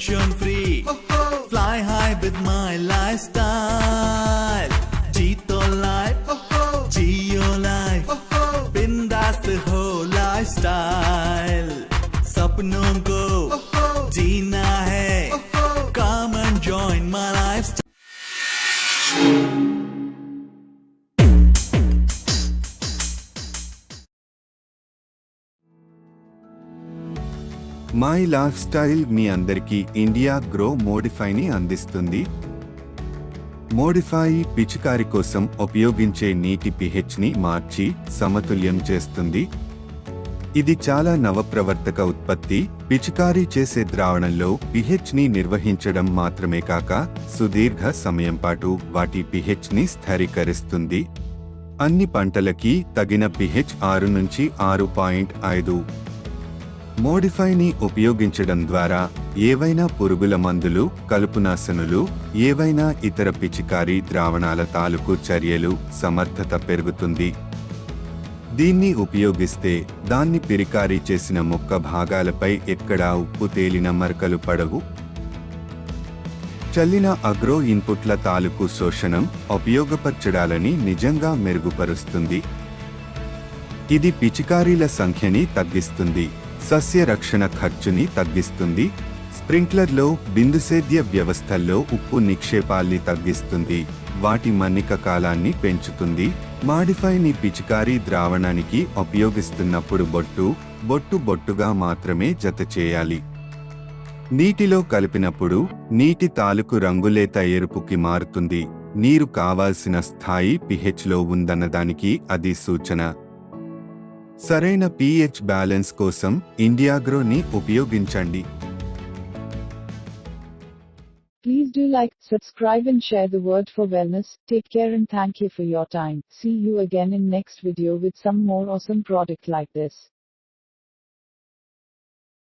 tension free. Fly high with my lifestyle. Jeeto life, Geo life. Bindaas ho lifestyle. सपनों को जीना है. Come and join my lifestyle. My lifestyle మీ అందరికీ India grow మోడిఫైని అందిస్తుంది. Modify పిచికారి కోసం ఉపయోగించే నీటి పిహెచ్ని మార్చి సమతుల్యం చేస్తుంది. ఇది చాలా నవప్రవర్తక ఉత్పత్తి. పిచికారీ చేసే ద్రావణంలో పిహెచ్ని నిర్వహించడం మాత్రమే కాక సుదీర్ఘ సమయం పాటు వాటి పిహెచ్ని స్థిరీకరిస్తుంది. అన్ని పంటలకి తగిన పిహెచ్ 6 నుంచి 6.5. మోడిఫైని ఉపయోగించడం ద్వారా ఏవైనా పురుగుల మందులు, కలుపునాశనులు, ఏవైనా ఇతర పిచికారీ ద్రావణాల తాలూకు చర్యలు సమర్థత పెరుగుతుంది. దీన్ని ఉపయోగిస్తే దాన్ని పిచికారీ చేసిన మొక్క భాగాలపై ఎక్కడా ఉప్పు తేలిన మరకలు పడవు. చల్లిన అగ్రో ఇన్పుట్ల తాలూకు శోషణం ఉపయోగపరచడాలని నిజంగా మెరుగుపరుస్తుంది. ఇది పిచికారీల సంఖ్యని తగ్గిస్తుంది, సస్య రక్షణ ఖర్చుని తగ్గిస్తుంది. స్ప్రింక్లర్లో బిందుసేద్య వ్యవస్థల్లో ఉప్పు నిక్షేపాల్ని తగ్గిస్తుంది, వాటి మన్నిక కాలాన్ని పెంచుతుంది. మాడిఫైని పిచికారీ ద్రావణానికి ఉపయోగిస్తున్నప్పుడు బొట్టుగా మాత్రమే జత చేయాలి. నీటిలో కలిపినప్పుడు నీటి తాలూకు రంగులేత ఎరుపుకి మారుతుంది. నీరు కావాల్సిన స్థాయి పిహెచ్లో ఉందన్నదానికి అది సూచన. సరైన pH బ్యాలెన్స్ కోసం ఇండియాగ్రోని ఉపయోగించండి. Please do like, subscribe and share the word for wellness. Take care and thank you for your time. See you again in next video with some more awesome product like this.